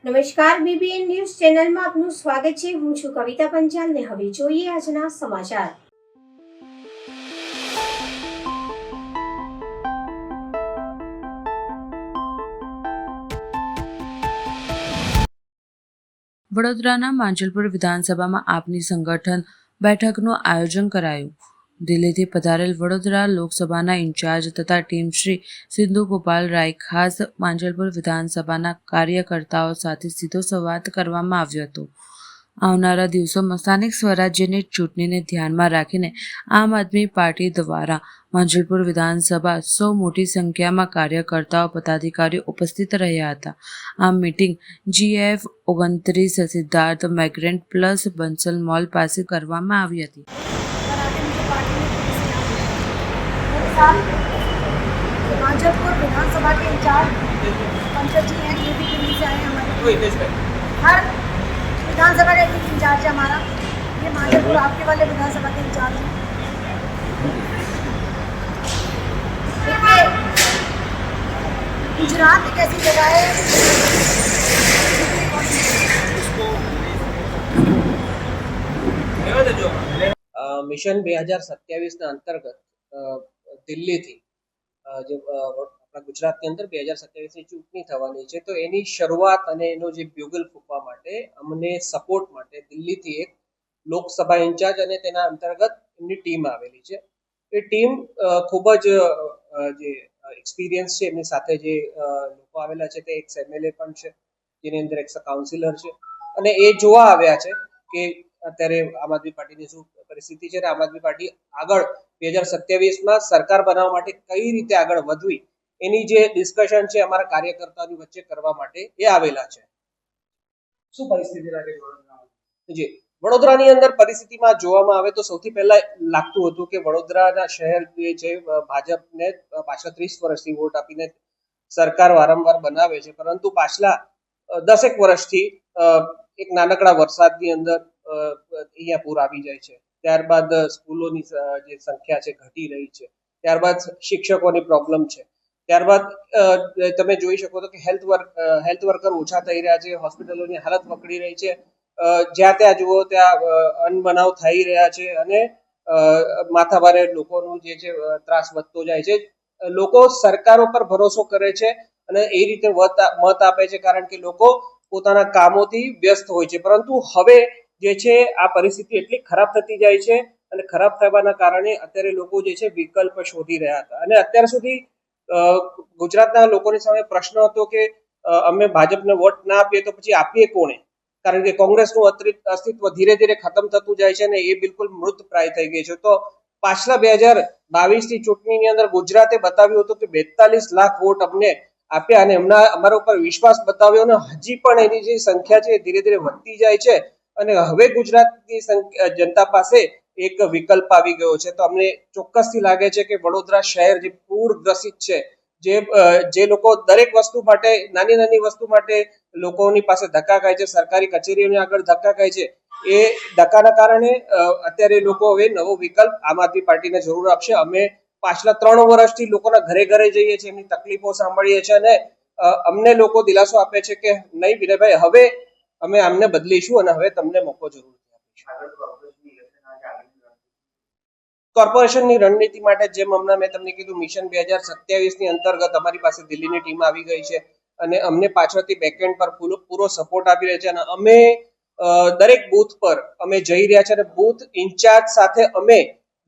નમસ્કાર, BBN news ચેનલમાં આપનું સ્વાગત છે. હું છું કવિતા પંચાલ ને હવે જોઈએ આજના સમાચાર. વડોદરાના માંજલપુર વિધાનસભામાં આપની સંગઠન બેઠકનું આયોજન કરાયું. દિલ્હીથી પધારેલ વડોદરા લોકસભાના ઇન્ચાર્જ તથા ટીમ શ્રી સિંધુ ગોપાલ રાય ખાસ માંજલપુર વિધાનસભાના કાર્યકર્તાઓ સાથે સીધો સંવાદ કરવામાં આવ્યો હતો. આવનારા દિવસોમાં સ્થાનિક સ્વરાજ્યની ચૂંટણીને ધ્યાનમાં રાખીને આમ આદમી પાર્ટી દ્વારા માંજલપુર વિધાનસભા સૌ મોટી સંખ્યામાં કાર્યકર્તાઓ પદાધિકારીઓ ઉપસ્થિત રહ્યા હતા. આ મીટિંગ GF 29 સિદ્ધાર્થ મેગ્રેન્ટ પ્લસ બંસલ મોલ પાસે કરવામાં આવી હતી. मांजलपुर विधानसभा के इंचार्ज पंकज जी हैं, ये भी दिल्ली से आए हैं हमारे। हर विधानसभा का एक इंचार्ज है हमारा, ये मांजलपुर आपके वाले विधानसभा के इंचार्ज हैं। देखिए, गुजरात एक ऐसी जगह है મિશન 2027ના અંતર્ગત દિલ્હીથી જે આપણા ગુજરાતની અંદર 2027ની ચૂંટણી થવાની છે, તો એની શરૂઆત અને એનો જે બ્યુગલ ફૂંકવા માટે અમને સપોર્ટ માટે દિલ્હીથી એક લોકસભા ઇન્ચાર્જ અને તેના અંતર્ગત એમની ટીમ આવેલી છે. એ ટીમ ખૂબ જ જે એક્સપિરિયન્સ છે, એમની સાથે જે લોકો આવેલા છે તે એક MLA પણ છે, જેની અંદર એક કાઉન્સિલર છે, અને એ જોવા આવ્યા છે કે અત્યારે આમ આદમી પાર્ટીની શું પરિસ્થિતિ છે અને આમ આદમી પાર્ટી આગળ 2027માં સરકાર બનાવવા માટે કઈ રીતે આગળ વધવી એની જે ડિસ્કશન છે અમારા કાર્યકર્તાઓની વચ્ચે કરવા માટે એ આવેલા છે. શું પરિસ્થિતિ લાગે જી વડોદરાની અંદર પરિસ્થિતિમાં જોવામાં આવે તો સૌથી પહેલા લાગતું હતું કે વડોદરાના શહેર જે છે ભાજપને પાછલા 30 વર્ષથી વોટ આપીને સરકાર વારંવાર બનાવે છે, પરંતુ પાછલા 10 વર્ષથી એક નાનકડા વરસાદની અંદર અહીંયા પૂર આવી જાય છે. ત્યારબાદ સ્કૂલોની જે સંખ્યા છે ઘટી રહી છે, ત્યારબાદ શિક્ષકોની પ્રોબ્લેમ છે, ત્યારબાદ તમે જોઈ શકો છો કે હેલ્થ વર્કર ઓછા થઈ રહ્યા છે, હોસ્પિટલોની હાલત વકડી રહી છે, જ્યાં ત્યાં જુઓ ત્યાં અનબનાવ થઈ રહ્યા છે અને માથાભારે લોકોનું જે છે ત્રાસ વધતો જાય છે. લોકો સરકારો પર ભરોસો કરે છે અને એ રીતે મત આપે છે, કારણ કે લોકો પોતાના કામોથી વ્યસ્ત હોય છે. પરંતુ હવે જે છે આ પરિસ્થિતિ એટલી ખરાબ થતી જાય છે અને ખરાબ થવાના કારણે અત્યારે લોકો જે છે વિકલ્પ શોધી રહ્યા હતા. અને અત્યાર સુધી ગુજરાતના લોકોની સામે પ્રશ્ન હતો કે અમે ભાજપને વોટ ના આપીએ તો પછી આપીએ કોણે, કારણ કે કોંગ્રેસનું અસ્તિત્વ ધીરે ધીરે ખતમ થતું જાય છે અને એ બિલકુલ મૃત પ્રાય થઈ ગઈ છે. તો પાછલા 2022ની ચૂંટણીની અંદર ગુજરાતે બતાવ્યું હતું કે 42 લાખ વોટ અમને આપ્યા અને અમારા ઉપર વિશ્વાસ બતાવ્યો અને હજી પણ એની જે સંખ્યા છે ધીરે ધીરે વધતી જાય છે અને હવે ગુજરાતની જનતા પાસે એક વિકલ્પ આવી ગયો છે. તો અમને ચોક્કસથી લાગે છે કે વડોદરા શહેર જે પૂરગ્રસ્ત છે, જે લોકો દરેક વસ્તુ માટે નાની નાની વસ્તુ માટે લોકોની પાસે ધક્કા ખાય છે, સરકારી કચેરીઓની આગળ ધક્કા ખાય છે, એ ધક્કાના કારણે અત્યારે લોકો હવે નવો વિકલ્પ આમ આદમી પાર્ટીને જરૂર આપશે. અમે પાછલા 3 વર્ષથી લોકોના ઘરે ઘરે જઈએ છીએ, એમની તકલીફો સાંભળીએ છીએ અને અમને લોકો દિલાસો આપે છે કે નહીં વિનયભાઈ, હવે અમે આમને બદલીશું અને હવે તમને મોકો જરૂર આપીશું. કોર્પોરેશનની રણનીતિ માટે જેમ હમણાં મેં તમને કીધું, મિશન 2027ની અંતર્ગત અમારી પાસે દિલ્હીની ટીમ આવી ગઈ છે અને અમને પાછળથી બેકએન્ડ પર પૂરો સપોર્ટ આપી રહ્યો છે અને અમે દરેક બૂથ પર અમે જઈ રહ્યા છે અને બૂથ ઇન્ચાર્જ સાથે અમે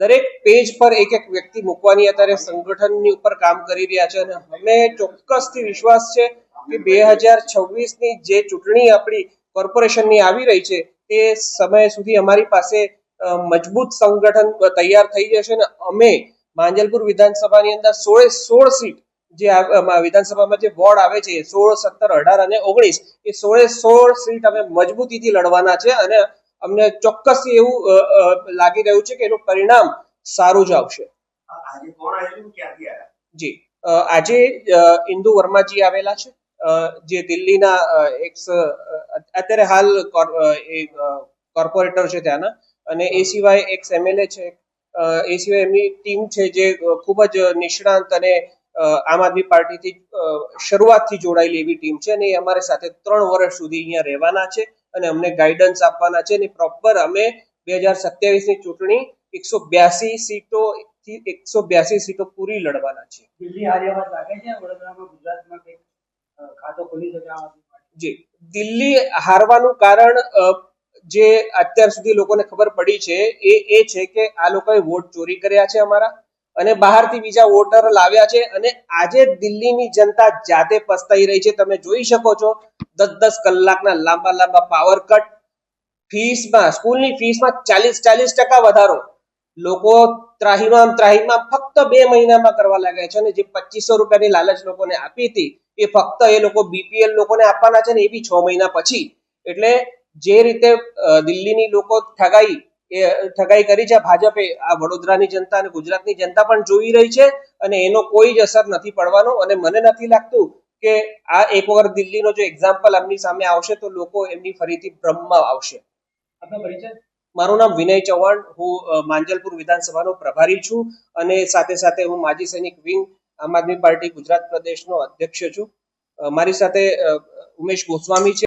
દરેક પેજ પર એક એક વ્યક્તિ મૂકવાની અત્યારે સંગઠનની ઉપર કામ કરી રહ્યા છે અને અમે ચોક્કસથી વિશ્વાસ છે કે 2026ની જે ચૂંટણી આપણી કોર્પોરેશનની આવી રહી છે તે સમય સુધી અમારી પાસે મજબૂત સંગઠન તૈયાર થઈ જશે અને અમે માંજલપુર વિધાનસભાની અંદર 16 સીટ જે વિધાનસભામાં જે વોર્ડ આવે છે 16, 17, 18 અને 19, એ 16 સીટ અમે મજબૂતીથી લડવાના છે અને અમને ચોક્કસથી એવું લાગી રહ્યું છે કે એનું પરિણામ સારું જ આવશે. આજે કોણ આવ્યું, ક્યાંથી આવ્યા? જી આજે ઇન્દુ વર્માજી આવેલા છે, જે દિલ્હીના અત્યારે હાલ કોર્પોરેટર છે ત્યાંના, અને એ સિવાય એક MLA છે, એ સિવાય એમની ટીમ છે જે ખૂબ જ નિષ્ણાંત અને આમ આદમી પાર્ટીથી શરૂઆતથી જોડાયેલી એવી ટીમ છે અને એ અમારી સાથે 3 વર્ષ સુધી અહીંયા રહેવાના છે અને અમને ગાઈડન્સ આપવાના છે અને પ્રોપર અમે 2027ની ચૂંટણી 182 સીટોથી 182 સીટો પૂરી લડવાના છે. દિલ્હી હાર્યા બાદ લાગે છે વડોદરામાં ગુજરાતમાં કંઈક ખાતો ખોલી શકે આમ આદમી પાર્ટી? જી, દિલ્હી હારવાનું કારણ જે અત્યાર સુધી લોકોને ખબર પડી છે એ છે કે આ લોકોએ વોટ ચોરી કર્યા છે અમારા અને બહારથી બીજા વોટર લાવ્યા છે અને આજે દિલ્હીની જનતા જાતે પસ્તાઈ રહી છે. તમે જોઈ શકો છો 10-10 કલાકના લાંબા પાવર કટ, ફીસમાં સ્કૂલની ફીસમાં 40% વધારો, લોકો ત્રાહિમામ ફક્ત 2 મહિનામાં કરવા લાગ્યા છે અને જે 2500 રૂપિયાની લાલચ લોકોને આપી હતી એ ફક્ત એ લોકો બીપીએલ લોકોને આપવાના છે ને એ બી 6 મહિના પછી. એટલે જે રીતે દિલ્હીની લોકો ઠગાઈ કરી છે ભાજપે, આ વડોદરાની જનતા અને ગુજરાતની જનતા પણ જોઈ રહી છે અને એનો કોઈ જ અસર નથી પડવાનો અને મને નથી લાગતું કે આ એક વખત દિલ્હીનો જો એક્ઝામ્પલ એમની સામે આવશે તો લોકો એમની ફરીથી ભ્રમમાં આવશે. આપનો પરિચય? મારું નામ વિનય ચૌહાણ, હું માંજલપુર વિધાનસભાનો પ્રભારી છું અને સાથે સાથે હું માજી સૈનિક વિંગ આમ આદમી પાર્ટી ગુજરાત પ્રદેશનો અધ્યક્ષ છું. મારી સાથે ઉમેશ ગોસ્વામી છે.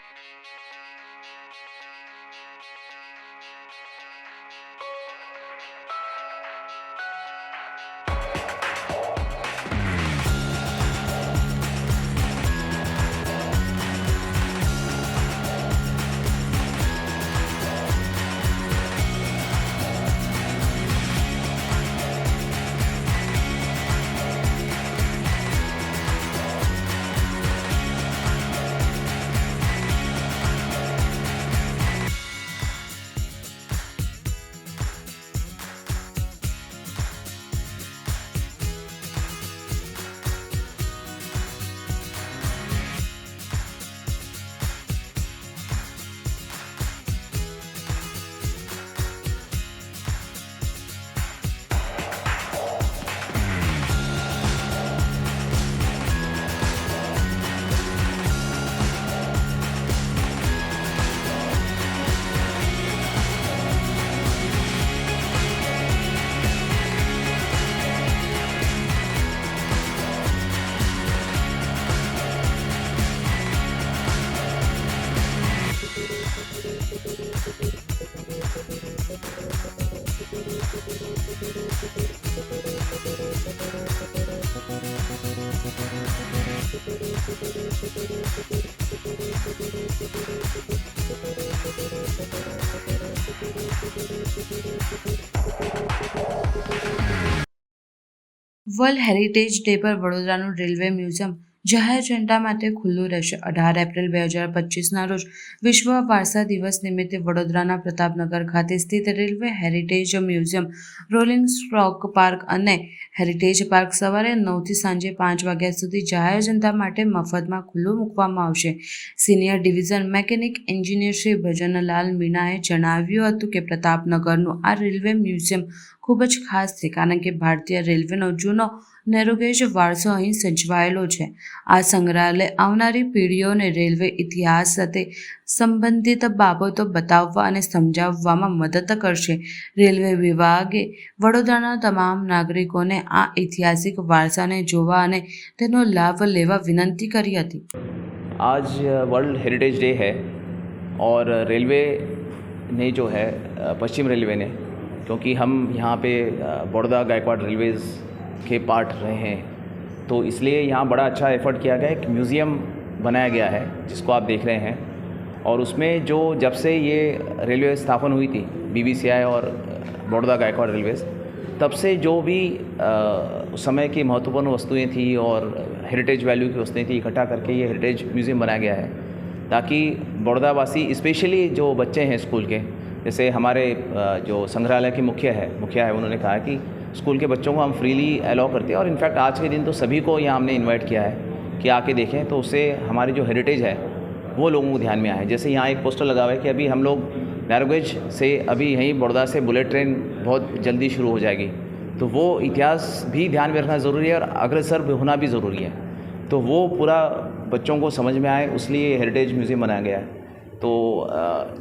વર્લ્ડ હેરિટેજ ડે પર વડોદરાનું રેલવે મ્યુઝિયમ જાહેર જનતા માટે ખુલ્લું રહેશે. 18 એપ્રિલ 2025ના રોજ વિશ્વ વારસા દિવસ નિમિત્તે વડોદરાના પ્રતાપનગર ખાતે સ્થિત railway heritage museum, rolling stock park અને હેરિટેજ પાર્ક સવારે 9થી સાંજે 5 વાગ્યા સુધી જાહેર જનતા માટે મફતમાં ખુલ્લું મૂકવામાં આવશે. Senior division mechanic engineer Shri Bhajanlal મીણાએ જણાવ્યું હતું કે પ્રતાપનગરનું આ રેલવે મ્યુઝિયમ ખૂબ જ ખાસ છે કારણ કે ભારતીય રેલવેનો જૂનો નેરોગેજ વારસો અહીં સચવાયેલો છે. આ સંગ્રહાલય આવનારી પેઢીઓને રેલવે ઇતિહાસ સાથે સંબંધિત બાબતો બતાવવા અને સમજાવવામાં મદદ કરશે. રેલવે વિભાગે વડોદરાના તમામ નાગરિકોને આ ઐતિહાસિક વારસાને જોવા અને તેનો લાભ લેવા વિનંતી કરી હતી. आज वर्ल्ड हेरिटेज डे है और रेलवे ने जो है पश्चिम रेलवे ने, क्योंकि हम यहाँ पे बड़ौदा गायकवाड़ रेलवेज़ के पार्ट रहे हैं, तो इसलिए यहाँ बड़ा अच्छा एफर्ट किया गया. एक म्यूज़ियम बनाया गया है जिसको आप देख रहे हैं और उसमें जो जब से ये रेलवे स्थापन हुई थी BBCI और बड़ौदा गायकवाड़ रेलवेज़, तब से जो भी उस समय की महत्वपूर्ण वस्तुएं थी और हेरिटेज वैल्यू की वस्तुएं थी इकट्ठा करके ये हेरिटेज म्यूज़ियम बनाया गया है ताकि बड़ौदावासी, स्पेशली जो बच्चे हैं स्कूल के, जैसे हमारे जो संग्रहालय के मुखिया है उन्होंने कहा कि स्कूल के बच्चों को हम फ्रीली अलाउ करते हैं और इनफैक्ट आज के दिन तो सभी को यहाँ हमने इनवाइट किया है कि आके देखें, तो उससे हमारी जो हेरिटेज है वो लोगों को ध्यान में आए. जैसे यहाँ एक पोस्टर लगा हुआ है कि अभी हम लोग नैरोगेज से अभी यहीं बड़ौदा से बुलेट ट्रेन बहुत जल्दी शुरू हो जाएगी, तो वो इतिहास भी ध्यान में रखना ज़रूरी है और अग्रसर भी होना भी ज़रूरी है. तो वो पूरा बच्चों को समझ में आए उसलिए हेरिटेज म्यूज़ियम बनाया गया है. तो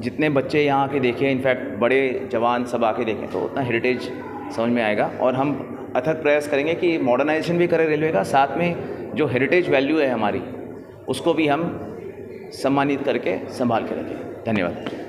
जितने बच्चे यहाँ आके देखें, इनफैक्ट बड़े जवान सब आके देखें तो उतना हेरिटेज समझ में आएगा. और हम अथक प्रयास करेंगे कि मॉडर्नाइजेशन भी करें रेलवे का, साथ में जो हेरिटेज वैल्यू है हमारी उसको भी हम सम्मानित करके संभाल के रखें। धन्यवाद।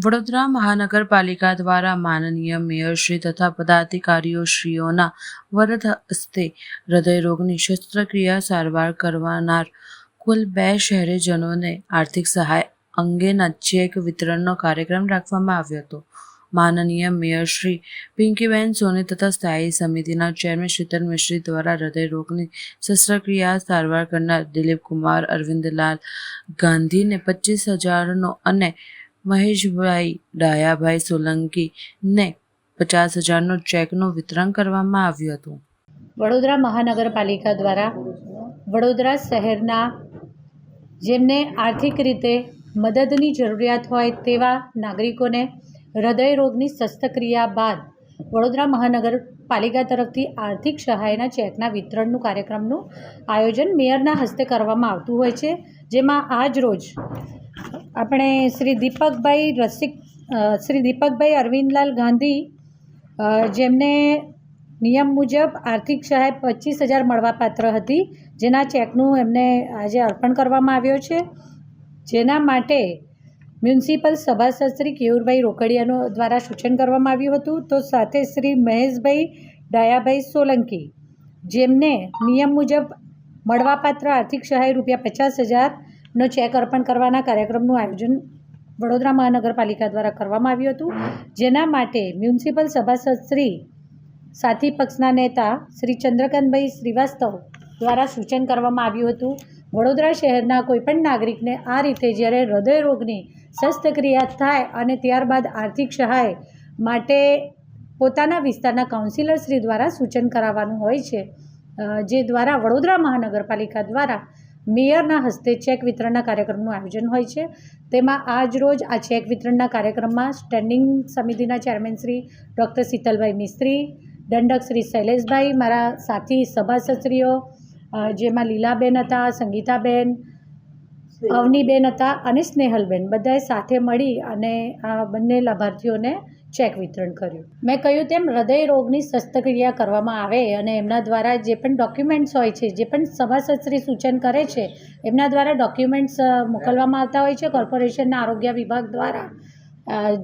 વડોદરા મહાનગરપાલિકા દ્વારા માનનીય મેયરશ્રી તથા પદાધિકારીઓશ્રીઓના વરદ હસ્તે હૃદયરોગની શસ્ત્રક્રિયા સારવાર કરવાનાર કુલ 2 શહેરીજનોને આર્થિક સહાય અંગેના ચેક વિતરણનો કાર્યક્રમ રાખવામાં આવ્યો હતો. માનનીય મેયર શ્રી પિંકીબેન સોની તથા સ્થાયી સમિતિના ચેરમેન શીતલ મિશ્રી દ્વારા હૃદયરોગની શસ્ત્રક્રિયા સારવાર કરનાર દિલીપકુમાર અરવિંદલાલ ગાંધીને 25,000નો અને મહેશભાઈ ડાયાભાઈ સોલંકીને 50,000નો ચેકનું વિતરણ કરવામાં આવ્યું હતું. વડોદરા મહાનગરપાલિકા દ્વારા વડોદરા શહેરના જેમને આર્થિક રીતે મદદની જરૂરિયાત હોય તેવા નાગરિકોને હૃદયરોગની શસ્ત્રક્રિયા બાદ વડોદરા મહાનગરપાલિકા તરફથી આર્થિક સહાયના ચેકના વિતરણનું કાર્યક્રમનું આયોજન મેયરના હસ્તે કરવામાં આવતું હોય છે, જેમાં આજ રોજ આપણે શ્રી દીપકભાઈ અરવિંદલાલ ગાંધી જેમને નિયમ મુજબ આર્થિક સહાય 25,000 મળવાપાત્ર હતી, જેના ચેકનું એમને આજે અર્પણ કરવામાં આવ્યો છે, જેના માટે મ્યુનિસિપલ સભાસદ શ્રી કેયુરભાઈ રોકડિયાનો દ્વારા સૂચન કરવામાં આવ્યું હતું. તો સાથે શ્રી મહેશભાઈ ડાયાભાઈ સોલંકી જેમને નિયમ મુજબ મળવાપાત્ર આર્થિક સહાય ₹50,000નો ચેક અર્પણ કરવાના કાર્યક્રમનું આયોજન વડોદરા મહાનગરપાલિકા દ્વારા કરવામાં આવ્યું હતું, જેના માટે મ્યુનિસિપલ સભાસદ શ્રી સાથી પક્ષના નેતા શ્રી ચંદ્રકાંતભાઈ શ્રીવાસ્તવ દ્વારા સૂચન કરવામાં આવ્યું હતું. વડોદરા શહેરના કોઈપણ નાગરિકને આ રીતે જ્યારે હૃદયરોગની શસ્ત્રક્રિયા થાય અને ત્યારબાદ આર્થિક સહાય માટે પોતાના વિસ્તારના કાઉન્સિલર શ્રી દ્વારા સૂચન કરાવવાનું હોય છે, જે દ્વારા વડોદરા મહાનગરપાલિકા દ્વારા મેયરના હસ્તે ચેક વિતરણના કાર્યક્રમનું આયોજન હોય છે. તેમાં આજ રોજ આ ચેક વિતરણના કાર્યક્રમમાં સ્ટેન્ડિંગ સમિતિના ચેરમેન શ્રી ડૉક્ટર શીતલભાઈ મિસ્ત્રી, દંડક શ્રી શૈલેષભાઈ, મારા સાથી સભાસદશ્રીઓ જેમાં લીલાબેન હતા, સંગીતાબેન, અવનીબેન હતા અને સ્નેહલબેન, બધાએ સાથે મળી અને આ બંને લાભાર્થીઓને ચેક વિતરણ કર્યું. મેં કહ્યું તેમ હૃદયરોગની શસ્ત્રક્રિયા કરવામાં આવે અને એમના દ્વારા જે પણ ડોક્યુમેન્ટ્સ હોય છે, જે પણ સભાસદશ્રી સૂચન કરે છે, એમના દ્વારા ડોક્યુમેન્ટ્સ મોકલવામાં આવતા હોય છે. કોર્પોરેશનના આરોગ્ય વિભાગ દ્વારા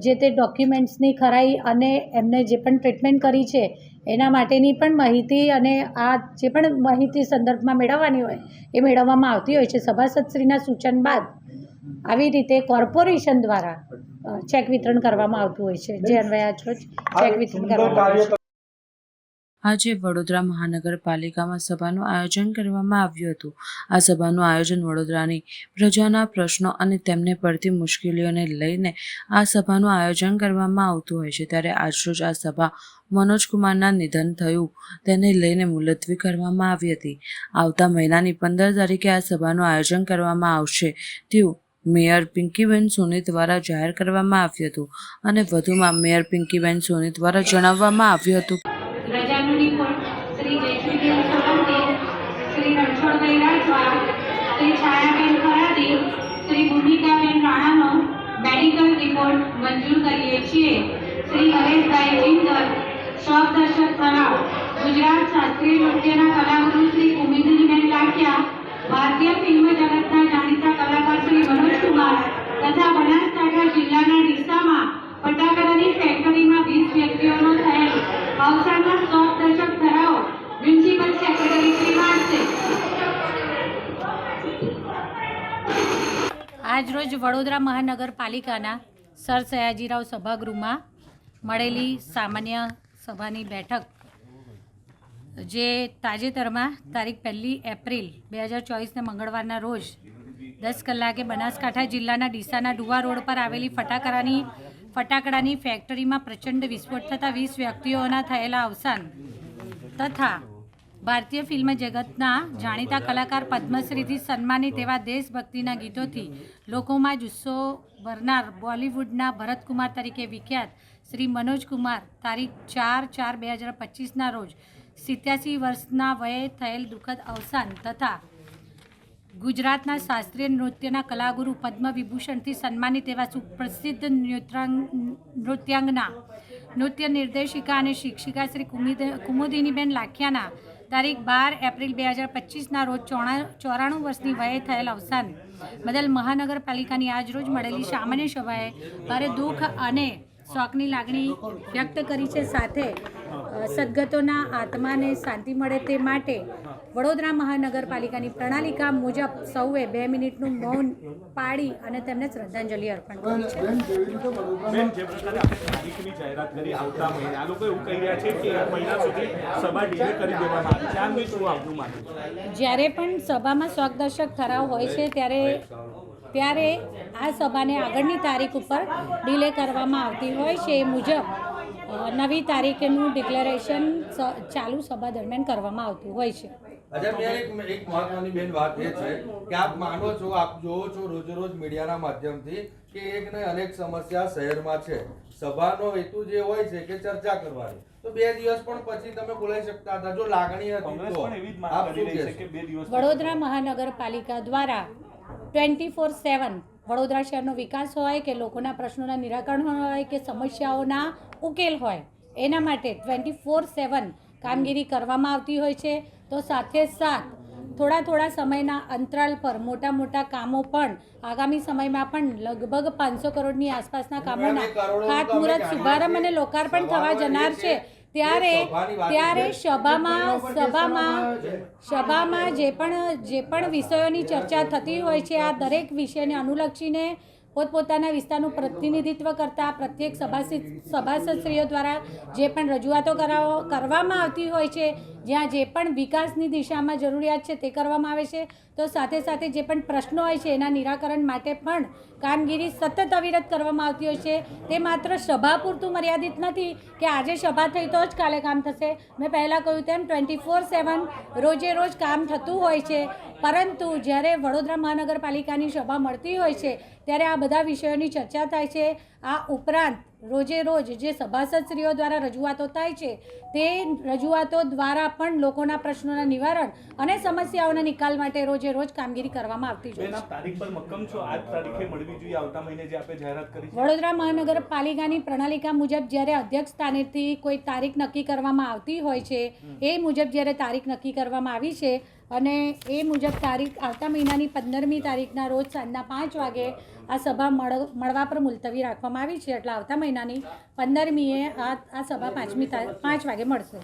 જે તે ડોક્યુમેન્ટ્સની ખરાઈ અને એમને જે પણ ટ્રીટમેન્ટ કરી છે એના માટેની પણ માહિતી અને આ જે પણ માહિતી સંદર્ભમાં મેળવવાની હોય એ મેળવવામાં આવતી હોય છે. સભાસદશ્રીના સૂચન બાદ આવી રીતે કોર્પોરેશન દ્વારા ચેક વિતરણ કરવામાં આવતું હોય છે, જે અન્વયે આજ રોજ ચેક વિતરણ કરવામાં આવે છે. આજે વડોદરા મહાનગરપાલિકામાં સભાનું આયોજન કરવામાં આવ્યું હતું. આ સભાનું આયોજન વડોદરાની પ્રજાના પ્રશ્નો અને તેમને પડતી મુશ્કેલીઓને લઈને આ સભાનું આયોજન કરવામાં આવતું હોય છે. ત્યારે આજરોજ આ સભા મનોજકુમારના નિધન થયું તેને લઈને મુલતવી કરવામાં આવી હતી. આવતા મહિનાની 15 તારીખે આ સભાનું આયોજન કરવામાં આવશે તેવું મેયર પિંકીબેન સોની દ્વારા જાહેર કરવામાં આવ્યું હતું અને વધુમાં મેયર પિંકીબેન સોની દ્વારા જણાવવામાં આવ્યું હતું. રજાનું રિપોર્ટ શ્રી જયશ્રીબેન સોલંકી, શ્રી રણછોડભાઈ રાઠવા, શ્રી છાયાબેન ખરાદી, શ્રી ભૂમિકાબેન રાણાનો મેડિકલ રિપોર્ટ મંજૂર કરીએ છીએ. શ્રી હરેશભાઈ જિંદલ, શોકદર્શક ઠરાવ, ગુજરાત શાસ્ત્રીય નૃત્યના કલાગુરુ શ્રી કુમુદિનીબેન લાઠિયા, ભારતીય ફિલ્મ જગતના જાણીતા કલાકાર શ્રી મનોજકુમાર તથા બનાસકાંઠા જિલ્લાના ડીસામાં ફટાકડાની ફેક્ટરીમાં 20 વ્યક્તિઓનો થયેલ અવસાનના શોકદર્શક ઠરાવ મ્યુનિસિપલ સેક્રેટરી શ્રી વાંચશે. આજ રોજ વડોદરા મહાનગરપાલિકાના સર સયાજીરાવ સભાગૃહમાં મળેલી સામાન્ય સભાની બેઠક, જે તાજેતરમાં તારીખ 1 એપ્રિલ 2024ને મંગળવારના રોજ 10 કલાકે બનાસકાંઠા જિલ્લાના ડીસાના ડુવા રોડ પર આવેલી ફટાકડાની ફેક્ટરીમાં પ્રચંડ વિસ્ફોટ થતાં 20 વ્યક્તિઓના થયેલા અવસાન તથા ભારતીય ફિલ્મ જગતના જાણીતા કલાકાર પદ્મશ્રીથી સન્માનિત એવા દેશભક્તિના ગીતોથી લોકોમાં જુસ્સો ભરનાર બોલિવૂડના ભરતકુમાર તરીકે વિખ્યાત શ્રી મનોજકુમાર તારીખ 4/4/2025ના રોજ 87 વર્ષના વયે થયેલ દુઃખદ અવસાન તથા ગુજરાતના શાસ્ત્રીય નૃત્યના કલાગુરુ પદ્મ વિભૂષણથી સન્માનિત એવા સુપ્રસિદ્ધ નૃત્યાંગના, નૃત્ય નિર્દેશિકા અને શિક્ષિકા શ્રી કુમુદિનીબેન લાઠિયાના તારીખ 12 એપ્રિલ 2025ના રોજ 94 વર્ષની વયે થયેલ અવસાન બદલ મહાનગરપાલિકાની આજરોજ મળેલી સામાન્ય સભાએ ભારે દુઃખ અને શોકની લાગણી વ્યક્ત કરી છે. સાથે સદગતોના આત્માને શાંતિ મળે તે માટે વડોદરા મહાનગરપાલિકાની પ્રણાલિકા મુજબ સૌએ 2 મિનિટનું મૌન પાડી અને તેમને શ્રદ્ધાંજલિ અર્પણ કરી છે. બેન, જે પ્રકારે આપણે તારીખની જાહેરાત કરી આવતા મહિને, આ લોકો એવું કહી રહ્યા છે કે 1 મહિના સુધી સભા ડીલે કરી દેવામાં આવી છે. આ અંગે શું આપનું માનવું? જ્યારે પણ સભામાં શોકદર્શક ઠરાવ હોય છે ત્યારે આ સભાને આગળની તારીખ ઉપર ડીલે કરવામાં આવતી હોય છે. એ મુજબ નવી તારીખનું ડિક્લેરેશન ચાલુ સભા દરમિયાન કરવામાં આવતું હોય છે. અચ્છા, મેં એક મહત્વની બેન વાત એ છે કે આપ માનો છો, આપ જોવો છો રોજ મીડિયાના માધ્યમથી કે એક ને અનેક સમસ્યા શહેરમાં છે. સભાનો હેતુ જે હોય છે કે ચર્ચા કરવાની, તો 2 દિવસ પણ પછી તમે બોલાવી શકતા હતા. જો લાગણી હતી તો આપ શું કહેશો? વડોદરા મહાનગરપાલિકા દ્વારા 24/7 વડોદરા શહેરનો વિકાસ હોય કે લોકોના પ્રશ્નોના નિરાકરણ હોય કે સમસ્યાઓના ઉકેલ હોય, એના માટે 24/7 કામગીરી કરવામાં આવતી હોય છે. તો સાથે સાથ થોડા સમયના અંતરાલ પર મોટા કામો પણ આગામી સમયમાં પણ લગભગ 500 કરોડની આસપાસના કામોના ખાતમુહૂર્ત, શુભારંભ અને લોકાર્પણ થવા જનાર છે. ત્યારે સભામાં જે પણ વિષયોની ચર્ચા થતી હોય છે, આ દરેક વિષયને અનુલક્ષીને પોતપોતાના વિસ્તારનું પ્રતિનિધિત્વ કરતા પ્રત્યેક સભાસદશ્રીઓ દ્વારા જે પણ રજૂઆતો કરવામાં આવતી હોય છે, જ્યાં જે પણ વિકાસની દિશામાં જરૂરિયાત છે તે કરવામાં આવે છે. તો સાથે જે પણ પ્રશ્નો હોય છે એના નિરાકરણ માટે પણ કામગીરી સતત અવિરત કરવામાં આવતી હોય છે. તે માત્ર સભા પૂરતું મર્યાદિત નથી કે આજે સભા થઈ તો જ કાલે કામ થશે. મેં પહેલાં કહ્યું તેમ 24/7 રોજે રોજ કામ થતું હોય છે. પરંતુ જ્યારે વડોદરા મહાનગરપાલિકાની સભા મળતી હોય છે ત્યારે આ બધા વિષયોની ચર્ચા થાય છે. આ ઉપરાંત રોજે રોજ જે સભાસદશ્રીઓ દ્વારા રજૂઆતો થાય છે તે રજૂઆતો દ્વારા પણ લોકોના પ્રશ્નોના નિવારણ અને સમસ્યાઓના નિકાલ માટે રોજે રોજ કામગીરી કરવામાં આવતી હોય છે. તારીખ પર મક્કમ છો? આજ તારીખે મળવી જોઈએ આવતા મહિને જે આપણે જાહેરાત કરી છે. વડોદરા મહાનગરપાલિકાની પ્રણાલિકા મુજબ જ્યારે અધ્યક્ષ સ્થાનેથી કોઈ તારીખ નક્કી કરવામાં આવતી હોય છે, એ મુજબ જ્યારે તારીખ નક્કી કરવામાં આવી છે અને એ મુજબ તારીખ આવતા મહિનાની 15મી તારીખના રોજ સાંજના 5 વાગે આ સભા મળવા પર મુલતવી રાખવામાં આવી છે. એટલે આવતા મહિનાની 15મીએ આ સભા 5 વાગે મળશે.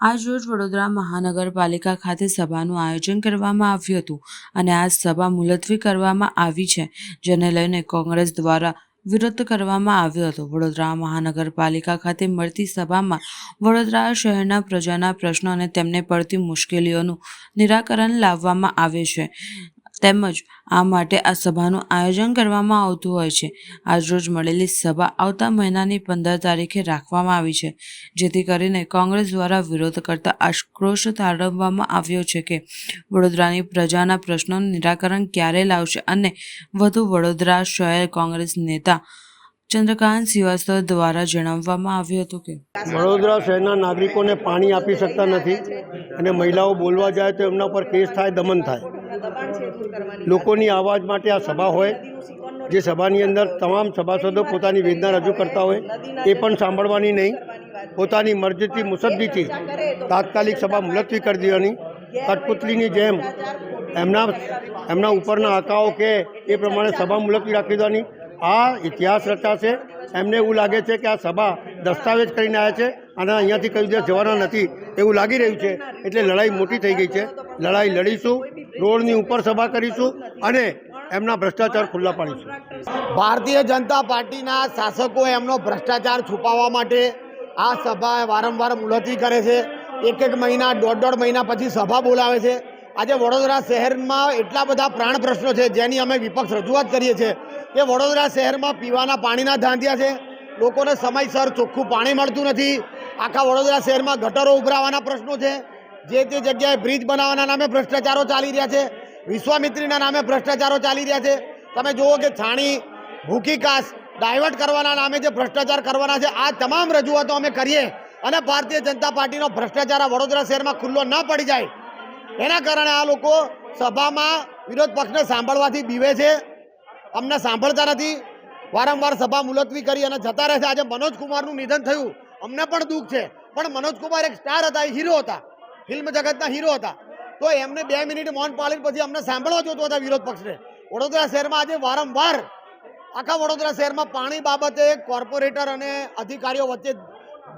આજરોજ વડોદરા મહાનગરપાલિકા ખાતે સભાનું આયોજન કરવામાં આવ્યું હતું અને આ સભા મુલતવી કરવામાં આવી છે, જેને લઈને કોંગ્રેસ દ્વારા વિરોધ કરવામાં આવ્યો હતો. વડોદરા મહાનગરપાલિકા ખાતે મળતી સભામાં વડોદરા શહેરના પ્રજાના પ્રશ્નો અને તેમને પડતી મુશ્કેલીઓનું નિરાકરણ લાવવામાં આવે છે. તેમજ આ માટે આ સભાનું આયોજન કરવામાં આવતું હોય છે. આજરોજ મળેલી સભા આવતા મહિનાની 15 તારીખે રાખવામાં આવી છે, જેથી કરીને કોંગ્રેસ દ્વારા વિરોધ કરતા આક્રોશ તારવવામાં આવ્યો છે કે વડોદરાની પ્રજાના પ્રશ્નોનું નિરાકરણ ક્યારે લાવશે. અને વધુ વડોદરા શહેર કોંગ્રેસ નેતા ચંદ્રકાંત શ્રીવાસ્તવ દ્વારા જણાવવામાં આવ્યું હતું કે વડોદરા શહેરના નાગરિકોને પાણી આપી શકતા નથી અને મહિલાઓ બોલવા જાય તો એમના પર કેસ થાય, દમન થાય. લોકોની આવાજ માટે આ સભા હોય, જે સભાની અંદર તમામ સભાસદો પોતાની વેદના રજૂ કરતા હોય એ પણ સાંભળવાની નહીં. પોતાની મરજીથી મુસદ્દીથી તાત્કાલિક સભા મુલતવી કરી દેવાની. કઠપુતલીની જેમ એમના ઉપરના આકાઓ કે એ પ્રમાણે સભા મુલતવી રાખી દેવાની. આ ઇતિહાસ રચાશે. એમને એવું લાગે છે કે આ સભા દસ્તાવેજ કરીને આવ્યા છે અને અહીંયાથી કઈ દિવસ જવાના નથી એવું લાગી રહ્યું છે. એટલે લડાઈ મોટી થઈ ગઈ છે. લડાઈ લડીશું, રોડની ઉપર સભા કરીશું અને એમના ભ્રષ્ટાચાર ખુલ્લા પાડીશું. ભારતીય જનતા પાર્ટીના શાસકો એમનો ભ્રષ્ટાચાર છુપાવવા માટે આ સભા વારંવાર મુલતવી કરે છે. એક મહિના, દોઢ મહિના પછી સભા બોલાવે છે. આજે વડોદરા શહેરમાં એટલા બધા પ્રાણ પ્રશ્નો છે જેની અમે વિપક્ષ રજૂઆત કરીએ છીએ કે વડોદરા શહેરમાં પીવાના પાણીના ધાંધિયા છે. લોકોને સમયસર ચોખ્ખું પાણી મળતું નથી. આખા વડોદરા શહેરમાં ગટરો ઉભરાવાના પ્રશ્નો છે. જે તે જગ્યાએ બ્રિજ બનાવવાના નામે ભ્રષ્ટાચારો ચાલી રહ્યા છે. વિશ્વામિત્રીના નામે ભ્રષ્ટાચારો ચાલી રહ્યા છે. તમે જુઓ કે છાણી, ભૂકી કાસ ડાયવર્ટ કરવાના નામે જે ભ્રષ્ટાચાર કરવાના છે, આ તમામ રજૂઆતો અમે કરીએ અને ભારતીય જનતા પાર્ટીનો ભ્રષ્ટાચાર આ વડોદરા શહેરમાં ખુલ્લો ન પડી જાય એના કારણે આ લોકો સભામાં વિરોધ પક્ષને સાંભળવાથી બીવે છે. અમને સાંભળતા નથી. વારંવાર સભા મુલતવી કરી અને જતા રહે છે. આજે મનોજ કુમારનું નિધન થયું, અમને પણ દુઃખ છે, પણ મનોજ કુમાર એક સ્ટાર હતા, હીરો હતા, ફિલ્મ જગતના હીરો હતા. તો એમને 2 મિનિટ મૌન પાળીને પછી અમને સાંભળવા જોતો હતા વિરોધ પક્ષને. વડોદરા શહેરમાં આજે વારંવાર આખા વડોદરા શહેરમાં પાણી બાબતે કોર્પોરેટર અને અધિકારીઓ વચ્ચે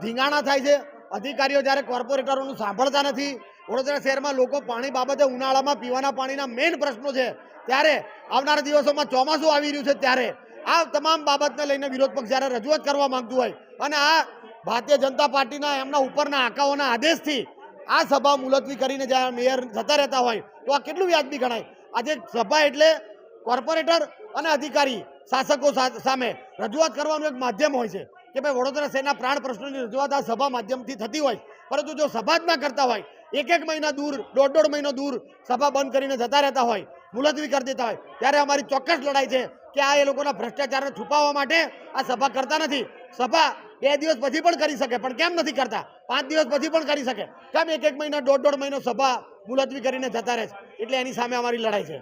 ધીંગાણા થાય છે. અધિકારીઓ જ્યારે કોર્પોરેટરોનું સાંભળતા નથી. વડોદરા શહેરમાં લોકો પાણી બાબતે ઉનાળામાં પીવાના પાણીના મેઇન પ્રશ્નો છે, ત્યારે આવનારા દિવસોમાં ચોમાસું આવી રહ્યું છે, ત્યારે આ તમામ બાબતને લઈને વિરોધ પક્ષ જ્યારે રજૂઆત કરવા માંગતું હોય અને આ ભારતીય જનતા પાર્ટીના એમના ઉપરના આકાઓના આદેશથી આ સભા મુલતવી કરીને જ્યારે મેયર જતા રહેતા હોય તો આ કેટલું વ્યાજબી ગણાય? આજે સભા એટલે કોર્પોરેટર અને અધિકારી શાસકો સામે રજૂઆત કરવાનું એક માધ્યમ હોય છે કે ભાઈ વડોદરા શહેરના પ્રાણ પ્રશ્નોની રજૂઆત આ સભા માધ્યમથી થતી હોય. પરંતુ જો સભા જ ના કરતા હોય, એક મહિના દૂર, દોઢ મહિનો દૂર સભા બંધ કરીને જતા રહેતા હોય, મુલતવી કરી દેતા હોય, ત્યારે અમારી ચોક્કસ લડાઈ છે કે આ એ લોકોના ભ્રષ્ટાચારને છુપાવવા માટે આ સભા કરતા નથી. સભા 2 દિવસ પછી પણ કરી શકે, પણ કેમ નથી કરતા? 5 દિવસ પછી પણ કરી શકે, કેમ એક મહિના, દોઢ મહિનો સભા મુલતવી કરીને જતા રહે છે? એટલે એની સામે અમારી લડાઈ છે.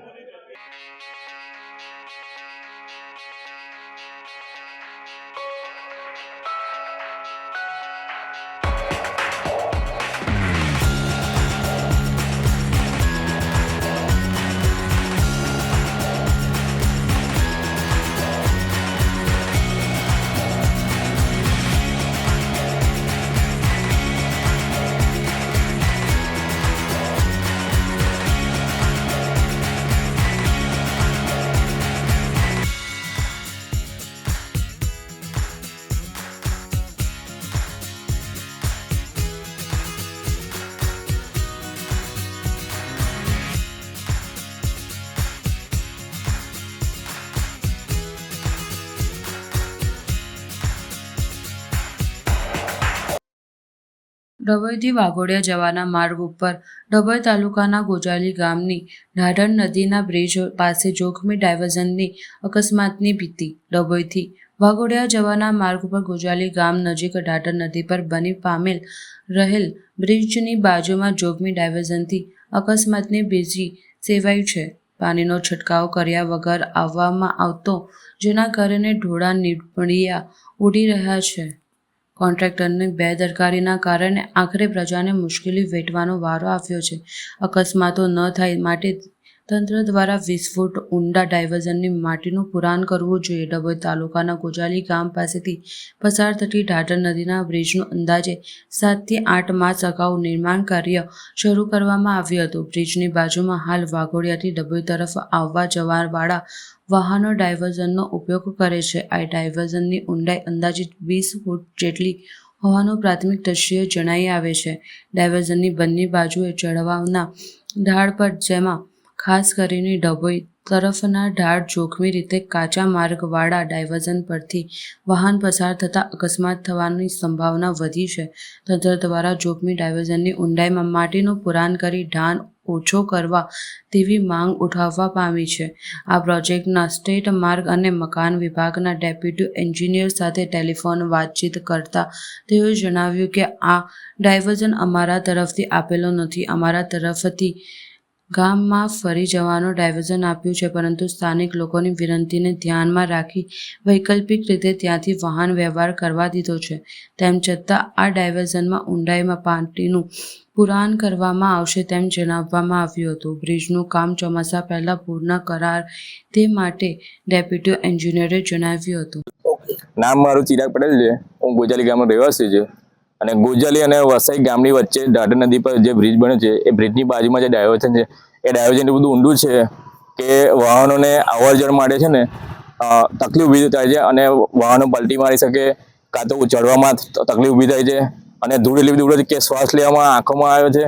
ડભોઈથી વાઘોડિયા જવાના માર્ગ ઉપર ડભોઈ તાલુકાના ગોજાલી ગામની ઢાઢર નદીના બ્રિજ પાસે જોખમી ડાયવર્ઝનની અકસ્માતની ભીતિ. ડભોઈથી વાઘોડિયા જવાના માર્ગ ઉપર ગોજાલી ગામ નજીક ઢાઢર નદી પર બની પામેલ રહેલ બ્રિજની બાજુમાં જોખમી ડાયવર્ઝનથી અકસ્માતની ભીતિ સેવાઈ છે. પાણીનો છંટકાવ કર્યા વગર આવવામાં આવતો, જેના કારણે ઢોળા નીપડિયા ઉડી રહ્યા છે. કોન્ટ્રાક્ટરની બેદરકારીના કારણે આખરે પ્રજાને મુશ્કેલી વેઠવાનો વારો આવ્યો છે. અકસ્માતો ન થાય માટે તંત્ર દ્વારા 20 ફૂટ ઊંડા ડાયવર્ઝનની માટીનું પુરાણ કરવું જોઈએ. ડભોઈ તાલુકાના ગોજાલી ગામ પાસેથી પસાર થતી ઢાઢર નદીના બ્રિજનું અંદાજે 7 થી 8 માસ અગાઉ નિર્માણ કાર્ય શરૂ કરવામાં આવ્યું હતું. બ્રિજની બાજુમાં હાલ વાઘોડિયાથી ડભોઈ તરફ આવવા જવાવાળા વાહનો ડાયવર્ઝનનો ઉપયોગ કરે છે. આ ડાયવર્ઝનની ઊંડાઈ અંદાજિત 20 ફૂટ જેટલી હોવાનું પ્રાથમિક દ્રષ્ટિએ જણાઈ આવે છે. ડાયવર્ઝનની બંને બાજુએ ચઢાવના ઢાળ પર, જેમાં ખાસ કરીને ડભોઈ તરફના ઢાળ જોખમી રીતે કાચા માર્ગવાળા ડાયવર્ઝન પરથી વાહન પસાર થતાં અકસ્માત થવાની સંભાવના વધી છે. તંત્ર દ્વારા જોખમી ડાયવર્ઝનની ઊંડાઈમાં માટીનું પુરાણ કરી ઢાળ ઓછો કરવા તેવી માંગ ઉઠાવવા પામી છે. આ પ્રોજેક્ટના સ્ટેટ માર્ગ અને મકાન વિભાગના ડેપ્યુટી એન્જિનિયર સાથે ટેલિફોન વાતચીત કરતા તેઓએ જણાવ્યું કે આ ડાયવર્ઝન અમારા તરફથી આપેલો નથી. અમારા તરફથી ગામમાં ફરી જવાનું ડાયવર્ઝન આપ્યું છે, પરંતુ સ્થાનિક લોકોની વિનંતીને ધ્યાનમાં રાખી વૈકલ્પિક રીતે ત્યાંથી વાહન વ્યવહાર કરવા દીધો છે. તેમ છતાં આ ડાયવર્ઝનમાં ઊંડાઈમાં પાણીનું પુરાણ કરવામાં આવશે તેમ જણાવવામાં આવ્યું હતું. બ્રિજનું કામ ચોમાસા પહેલા પૂર્ણ કરાર તે માટે ડેપ્યુટી એન્જિનિયરે જણાવ્યું હતું. નામ મારું ચિરાગ પટેલ છે. હું ગોજાલી ગામનો રહેવાસી છું અને ગોજાલી અને વસાઈ ગામની વચ્ચે ઢાઢર નદી પર જે બ્રિજ બન્યો છે એ બ્રિજની બાજુમાં જે ડાયવર્ઝન છે એ ડાયવર્ઝન એટલું બધું ઊંડું છે કે વાહનોને અવર જવર માટે છે ને તકલીફ ઊભી થાય છે અને વાહનો પલટી મારી શકે, કાં તો ચડવામાં તકલીફ ઊભી થાય છે અને ધૂળ એટલી બધી ઉડે છે કે શ્વાસ લેવામાં આંખોમાં આવે છે,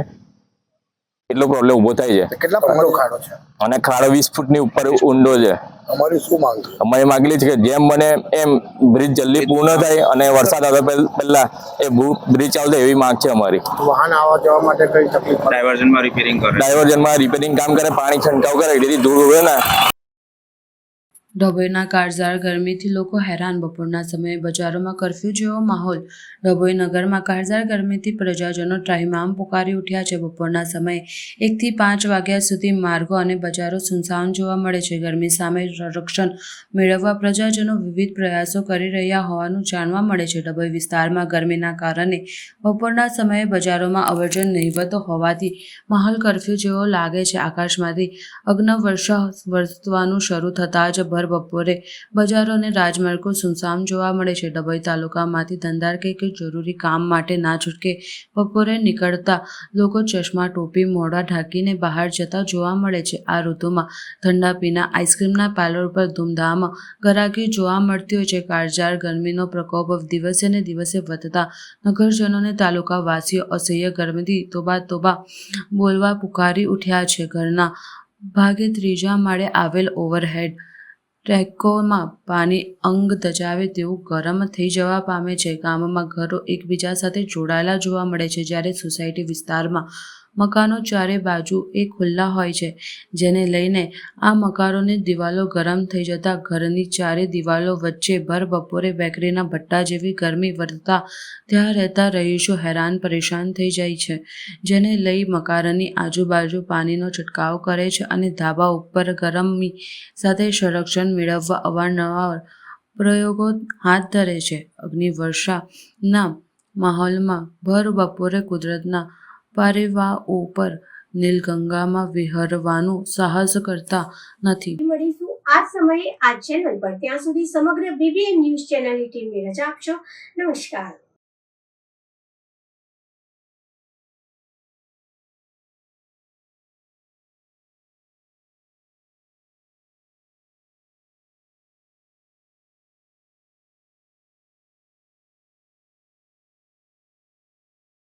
એટલો પ્રોબ્લેમ ઊભો થાય છે. કેટલા ફૂટનો ખાડો છે? અને ખાડો 20 ફૂટની ઉપર ઊંડો છે. અમારી શું માંગ છે? અમારી માંગણી છે કે જેમ બને એમ બ્રિજ જલ્દી પૂર્ણ થાય અને વરસાદ આવે પહેલા એ બ્રિજ ચાલુ થાય એવી માંગ છે અમારી. વાહન આવવા જવા માટે કઈ તકલીફ? ડાયવર્ઝનમાં રિપેરિંગ કામ કરે, પાણી છંટકાવ કરે, જેથી ધૂળ ઉડે ને. ડભોઈના કાળઝાળ ગરમીથી લોકો હેરાન. બપોરના સમયે બજારોમાં કરફ્યુ જેવો માહોલ. ડભોઈ નગરમાં કાળઝાળ ગરમીથી પ્રજાજનો ત્રાહિમામ પુકારી ઉઠ્યા છે. બપોરના સમયે 1 થી 5 વાગ્યા સુધી માર્ગો અને બજારો સુનસાન જોવા મળે છે. ગરમી સામે સંરક્ષણ મેળવવા પ્રજાજનો વિવિધ પ્રયાસો કરી રહ્યા હોવાનું જાણવા મળે છે. ડભોઈ વિસ્તારમાં ગરમીના કારણે બપોરના સમયે બજારોમાં અવરજવર નહિવત હોવાથી માહોલ કરફ્યુ જેવો લાગે છે. આકાશમાંથી અગ્નિવર્ષા વરસવાનું શરૂ થતાં જ બપોરે બજારો અને રાજમાર્ગો સુનસાન જોવા મળે છે. ડભોઈ તાલુકામાંથી ધંધાર કે જરૂરી કામ માટે ના છૂટકે બપોરે નીકળતા લોકો ચશ્મા, ટોપી, મોઢા ઢાંકીને બહાર જતા જોવા મળે છે. આ ઋતુમાં ઠંડા પીણા, આઈસ્ક્રીમના પાર્લર ઉપર ધૂમધામ ગરાકી જોવા મળતી હોય છે. કાળઝાળ ગરમીનો પ્રકોપ દિવસે ને દિવસે વધતા નગરજનોને તાલુકાવાસીઓ અસહ્ય ગરમીથી તોબા બોલવા પુકારી ઉઠ્યા છે. ઘરના ભાગે 3જા માળે આવેલ ઓવરહેડ ટ્રેકોમાં પાણી અંગ દજાવે તેવું ગરમ થઈ જવા પામે છે. ગામમાં ઘરો એકબીજા સાથે જોડાયેલા જોવા મળે છે, જ્યારે સોસાયટી વિસ્તારમાં મકાનો ચારે બાજુ ખુલ્લા હોય છે, જેને લઈને આ મકાનોની દિવાલો ગરમ થઈ જતા ઘરની ચારે દિવાલો વચ્ચે ભર બપોરે બેકરીના ભઠ્ઠા જેવી ગરમી વધતા ત્યાં રહેતા રહીશો હેરાન પરેશાન થઈ જાય છે, જેને લઈ મકાનની આજુબાજુ પાણીનો છંટકાવ કરે છે અને ધાબા ઉપર ગરમી સાથે સંરક્ષણ મેળવવા અવારનવાર પ્રયોગો હાથ ધરે છે. અગ્નિવર્ષાના માહોલમાં ભર બપોરે કુદરતના પારેવાઓ પર નીલગંગામાં વિહરવાનું સાહસ કરતા નથી. મળીશું આ સમયે આ ચેનલ પર. ત્યાં સુધી સમગ્ર BBN ન્યૂઝ ચેનલની ટીમને રજા આપશો. નમસ્કાર.